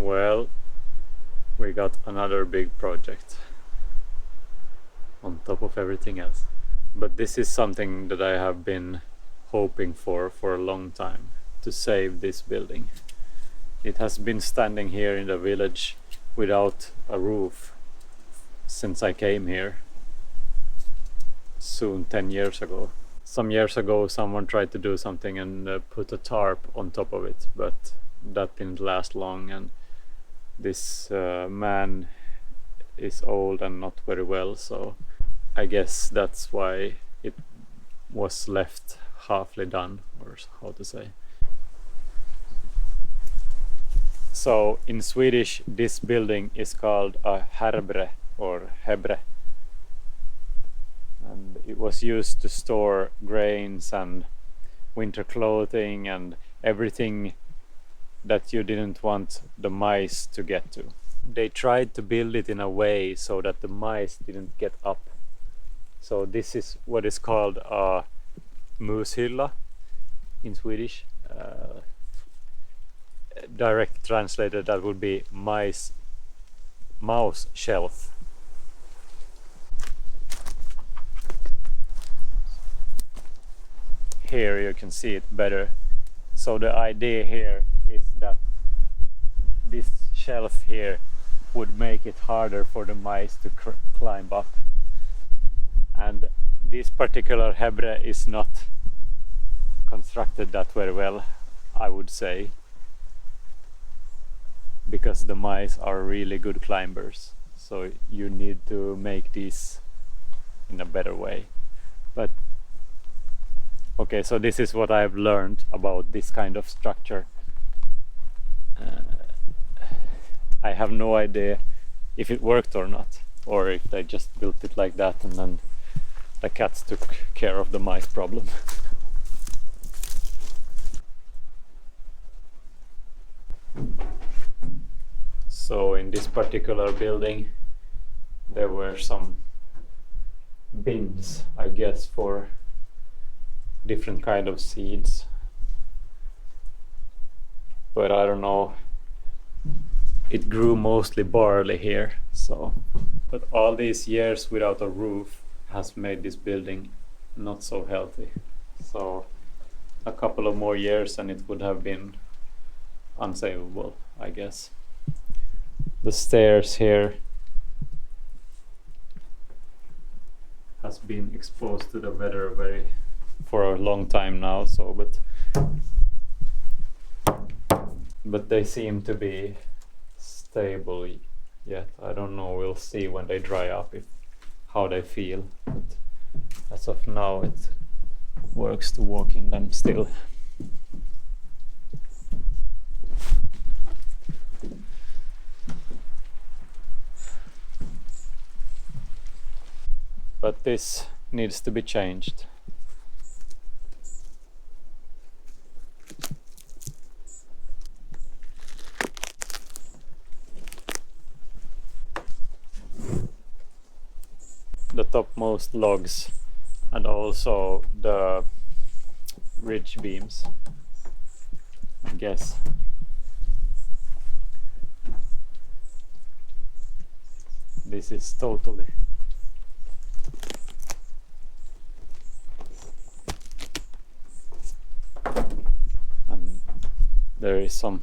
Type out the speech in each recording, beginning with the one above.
Well, we got another big project on top of everything else. But this is something that I have been hoping for a long time, to save this building. It has been standing here in the village without a roof since I came here, soon 10 years ago. Some years ago someone tried to do something and put a tarp on top of it, but that didn't last long, and this man is old and not very well, so I guess that's why it was left halfly done, or how to say. So in Swedish this building is called a härbre or hebre, and it was used to store grains and winter clothing and everything that you didn't want the mice to get to. They tried to build it in a way so that the mice didn't get up. So this is what is called a mushylla in Swedish. Direct translated that would be mouse shelf. Here you can see it better. So the idea here is that this shelf here would make it harder for the mice to climb up. And this particular hebre is not constructed that very well, I would say, because the mice are really good climbers, so you need to make these in a better way. But okay, so this is what I've learned about this kind of structure. I have no idea if it worked or not, or if they just built it like that and then the cats took care of the mice problem. So in this particular building there were some bins, I guess, for different kind of seeds, but I don't know, it grew mostly barley here. So, but all these years without a roof has made this building not so healthy. So a couple of more years and it would have been unsavable, I guess. The stairs here has been exposed to the weather for a long time now, so but they seem to be stable yet. I don't know, we'll see when they dry up how they feel, but as of now it works to walk in them still. But this needs to be changed. The topmost logs and also the ridge beams, I guess. This is totally there is some,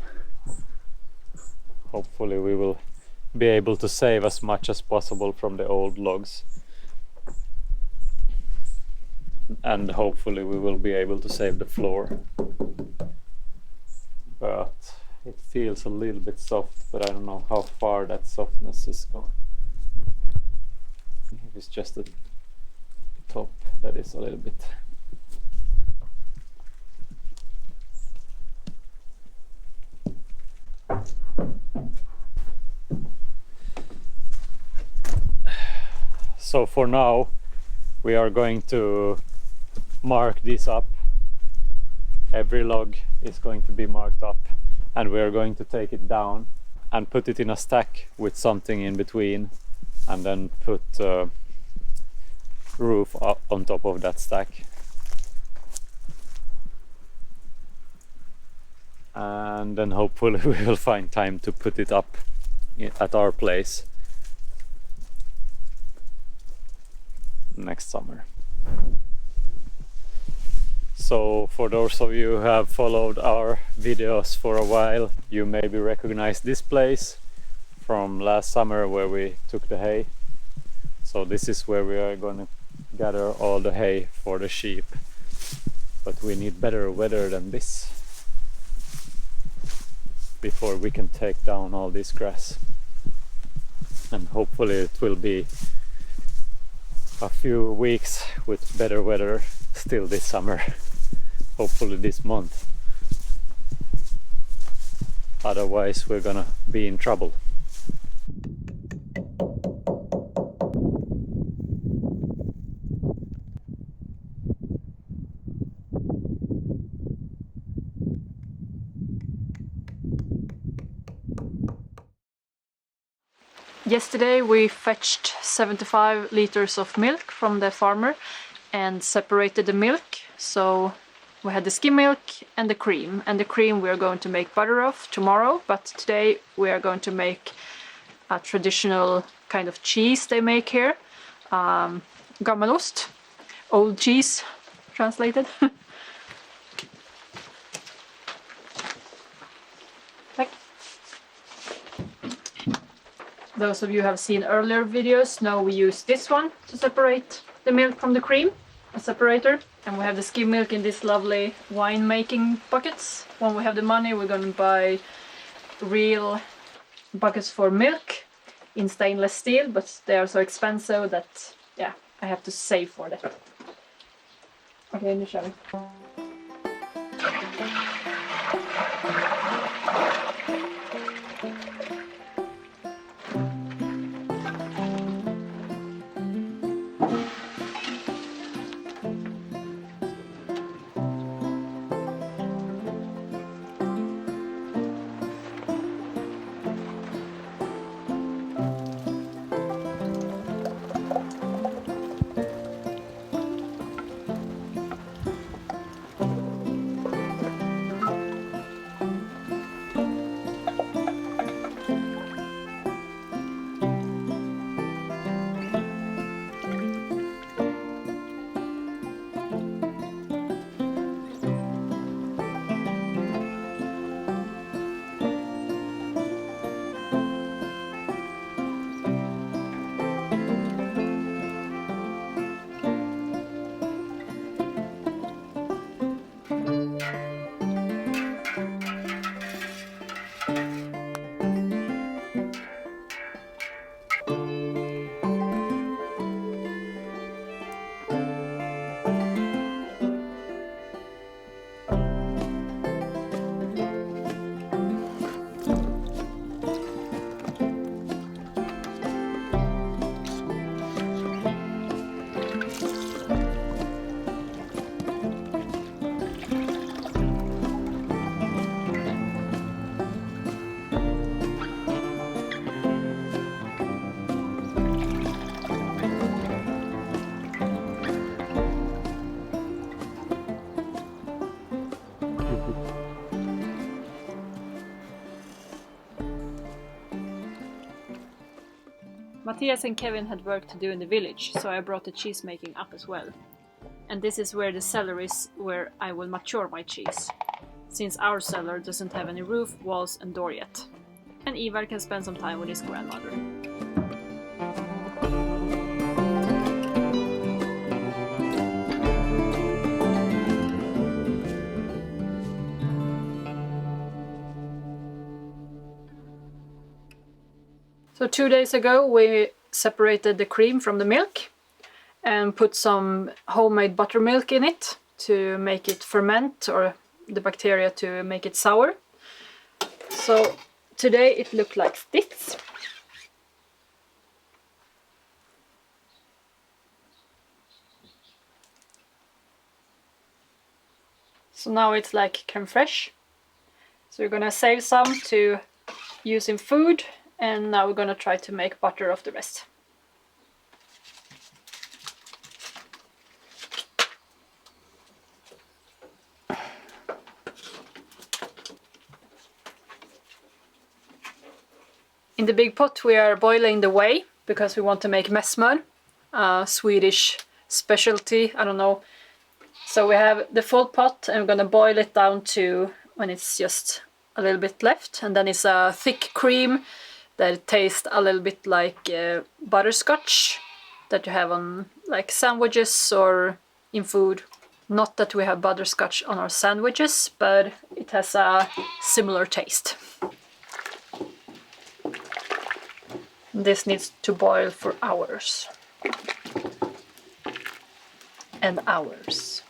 hopefully we will be able to save as much as possible from the old logs, and hopefully we will be able to save the floor, but it feels a little bit soft, but I don't know how far that softness is going. If it's just the top that is a little bit. So for now we are going to mark this up. Every log is going to be marked up, and we are going to take it down and put it in a stack with something in between, and then put a roof up on top of that stack. and then hopefully we will find time to put it up at our place next summer. So for those of you who have followed our videos for a while, you maybe recognize this place from last summer where we took the hay. So this is where we are going to gather all the hay for the sheep. But we need better weather than this before we can take down all this grass. And hopefully it will be a few weeks with better weather still this summer. Hopefully this month. Otherwise we're gonna be in trouble. Yesterday we fetched 75 liters of milk from the farmer and separated the milk. So we had the skim milk and the cream. And the cream we are going to make butter of tomorrow, but today we are going to make a traditional kind of cheese they make here. Gammelost, old cheese translated. Those of you who have seen earlier videos know we use this one to separate the milk from the cream, a separator. And we have the skim milk in these lovely wine making buckets. When we have the money we're going to buy real buckets for milk in stainless steel, but they are so expensive that yeah, I have to save for that. Okay, nu kör vi. Mathias and Kevin had work to do in the village, so I brought the cheese making up as well. And this is where the cellar is, where I will mature my cheese, since our cellar doesn't have any roof, walls and door yet. And Ivar can spend some time with his grandmother. So 2 days ago we separated the cream from the milk and put some homemade buttermilk in it to make it ferment, or the bacteria to make it sour. So today it looked like this. So now it's like creme fraiche. So we're gonna save some to use in food. And now we're gonna try to make butter of the rest. In the big pot we are boiling the whey because we want to make messmör, Swedish specialty, I don't know. So we have the full pot and we're gonna boil it down to when it's just a little bit left, and then it's a thick cream that tastes a little bit like butterscotch that you have on like sandwiches or in food. Not that we have butterscotch on our sandwiches, but it has a similar taste. This needs to boil for hours and hours.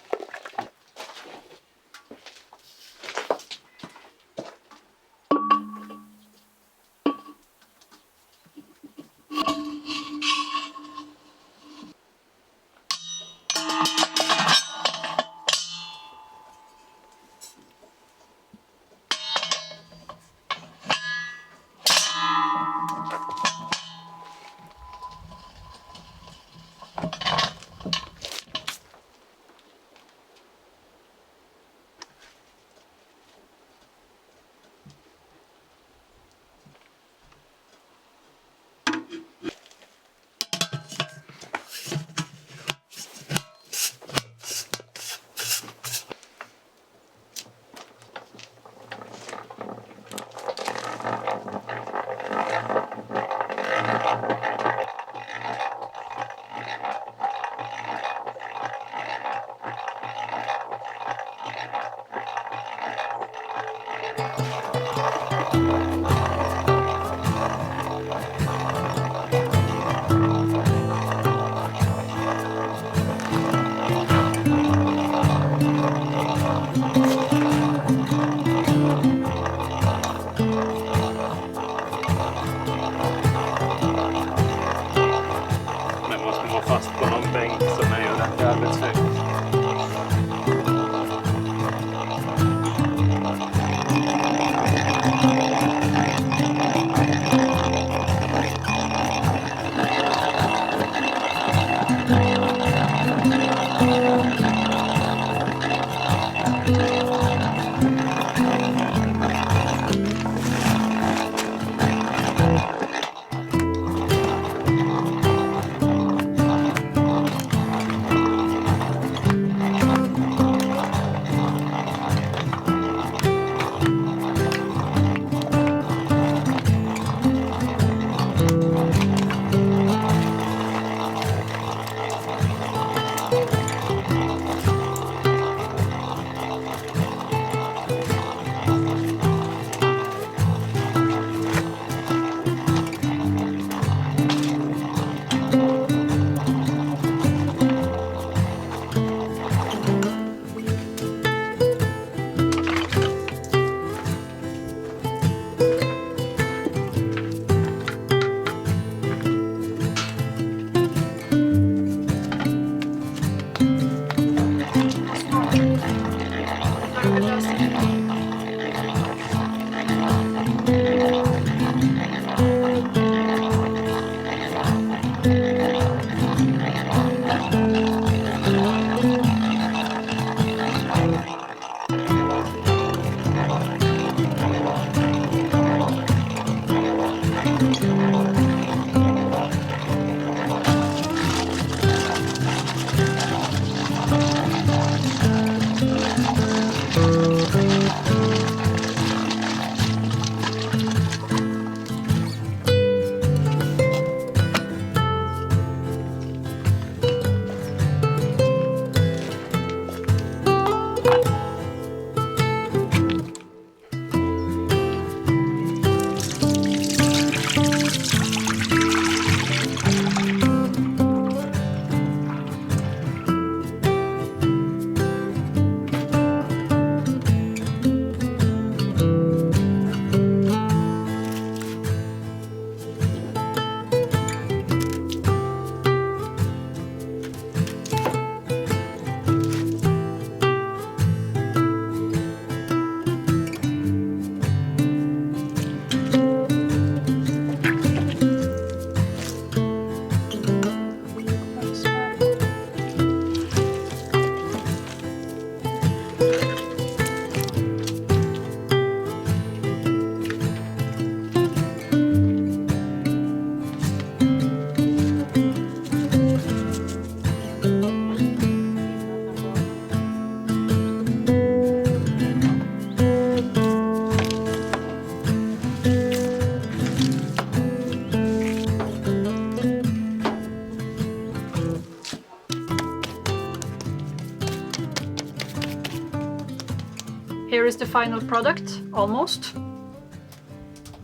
final product, almost.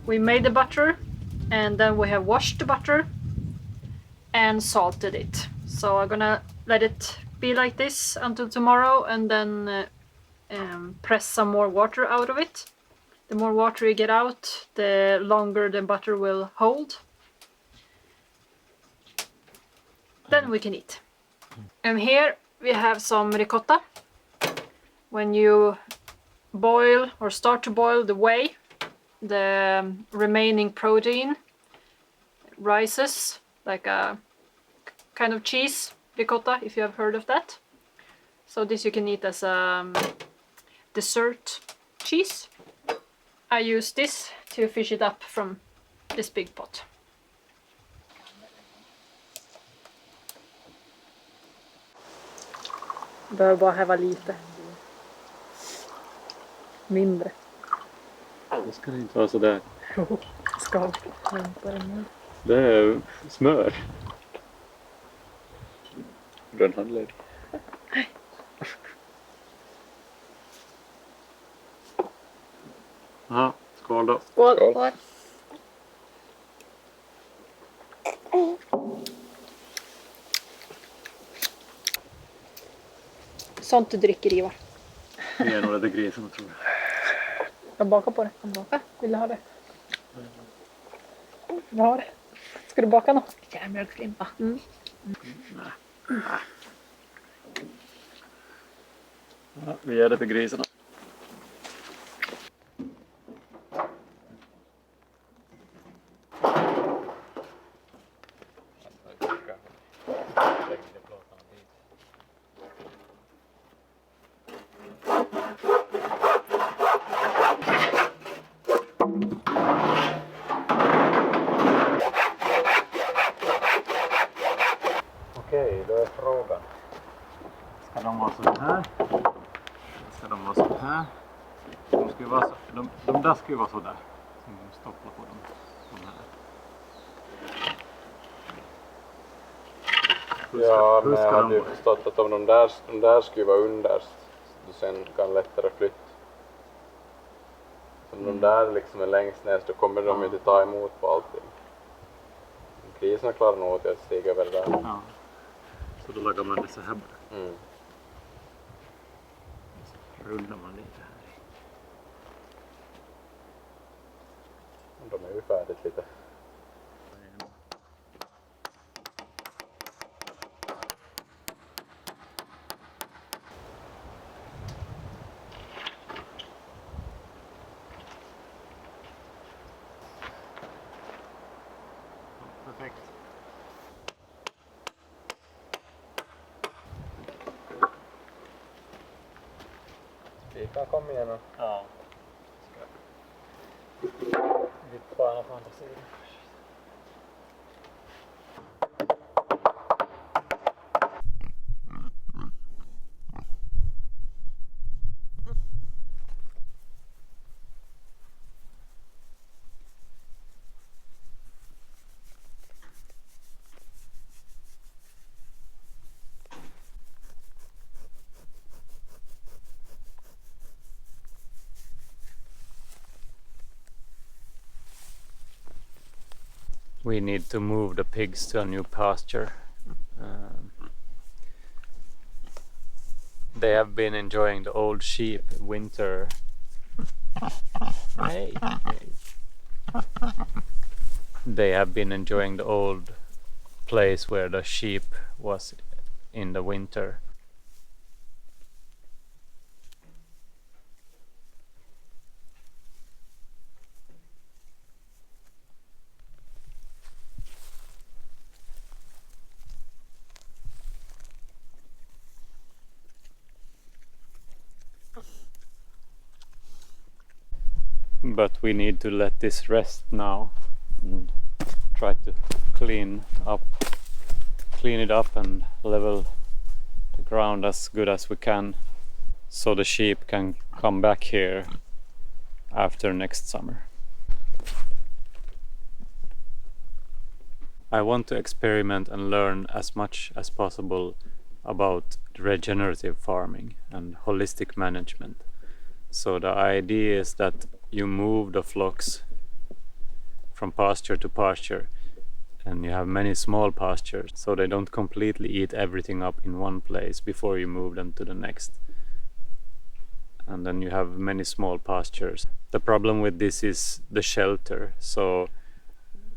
We made the butter and then we have washed the butter and salted it. So I'm gonna let it be like this until tomorrow and then press some more water out of it. The more water you get out, the longer the butter will hold. Then we can eat. And here we have some ricotta. When you boil or start to boil the whey, the remaining protein rises like a kind of cheese ricotta, if you have heard of that. So this you can eat as a dessert cheese. I use this to fish it up from this big pot. Behöver bara häva lite. Mindre. Det ska det inte vara sådär. Jo, ska hämta den nu. Det är smör. Den handlar. Ja, skål då. Skål. Skål. Sånt du dricker, Ivar. Det är nog lite grisen, tror jag. Jag bakar på det. Jag bakar. Vill du ha det? Vill du ha det? Ska du baka något? Mjölklimpa. Mm. Ja, vi ger det till grisarna. Okej, då är frågan. Ska de vara så här? Ska de vara så här? De ska ju vara så, de där ska ju vara så där. Som de stoppar på dem. Så här. Ja, hur men ska jag hade de ju vara? förstått att om de där skulle vara underst, så du sen kan lättare flytta. Om de där liksom är längst ner, så kommer de inte ta emot på allting. Grisarna klarar nog att stiga över det där. Ja. Så då lagar man det så här bara. Mm. Så rullar man lite här. De är ju färdigt lite. Perfekt. Fika, kom igen nu. Ja. Vipparna på andra sidan. We need to move the pigs to a new pasture. They have been enjoying the old sheep winter. Hey, hey. They have been enjoying the old place where the sheep was in the winter. But we need to let this rest now and try to clean it up and level the ground as good as we can, so the sheep can come back here after next summer. I want to experiment and learn as much as possible about regenerative farming and holistic management. So the idea is that you move the flocks from pasture to pasture, and you have many small pastures, so they don't completely eat everything up in one place before you move them to the next. And then you have many small pastures. The problem with this is the shelter, so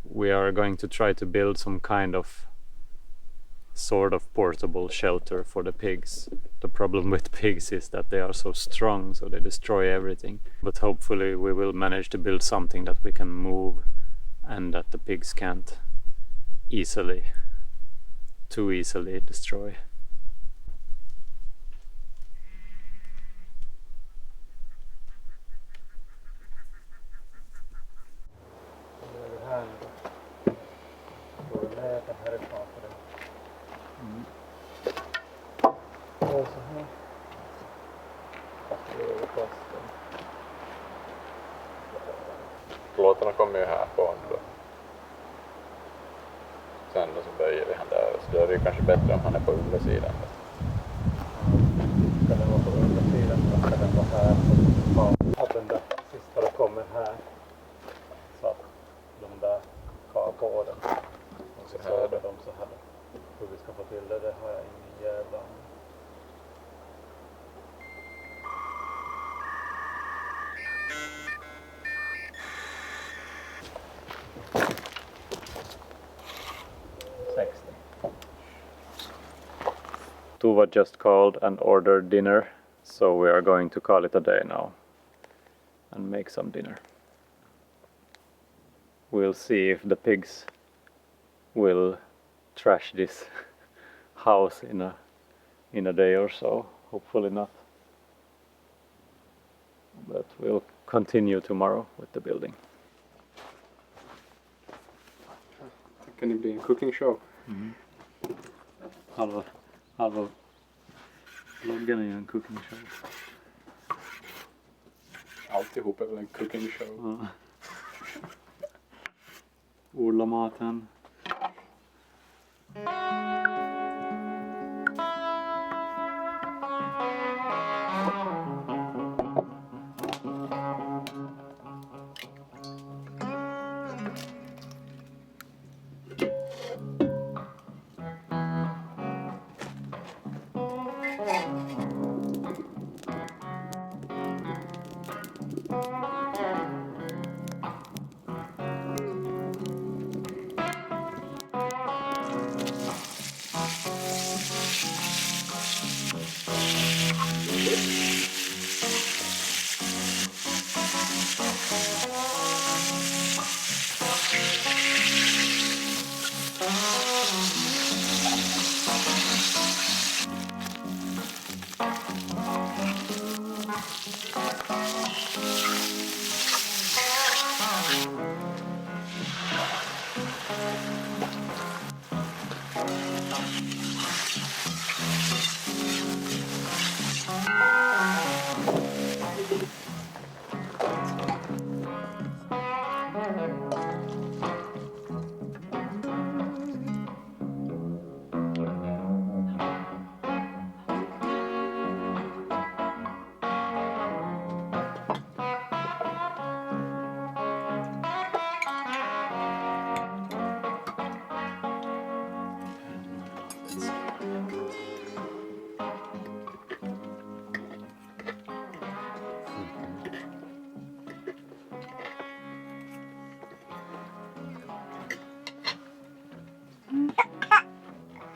we are going to try to build some kind of sort of portable shelter for the pigs. The problem with pigs is that they are so strong, so they destroy everything. But hopefully we will manage to build something that we can move and that the pigs can't too easily destroy. Plåtarna kommer ju här på då. Sen då så böjer vi han där, så då är det ju kanske bättre om han är på undersidan. Ska den vara på undersidan så ska den vara här och att den där sista kommer här. Så att de där kar på den. Och så här de så här. Hur vi ska få till det har jag ingen jävla aning. Tova just called and ordered dinner, so we are going to call it a day now and make some dinner. We'll see if the pigs will trash this house in a day or so. Hopefully not. But we'll continue tomorrow with the building. Can it be a cooking show? Halva vloggen är ju en cooking show. Alltihop är väl en cooking show. Ja. Odla maten.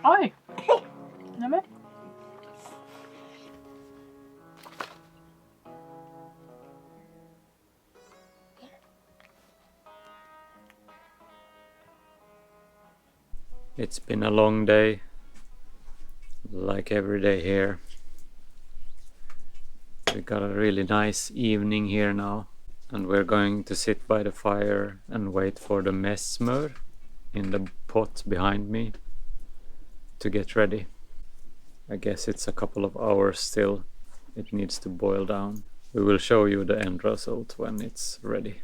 Oj! Nämen. It's been a long day, like every day here. We got a really nice evening here now, and we're going to sit by the fire and wait for the messmör in the pot behind me to get ready. I guess it's a couple of hours still. It needs to boil down. We will show you the end result when it's ready.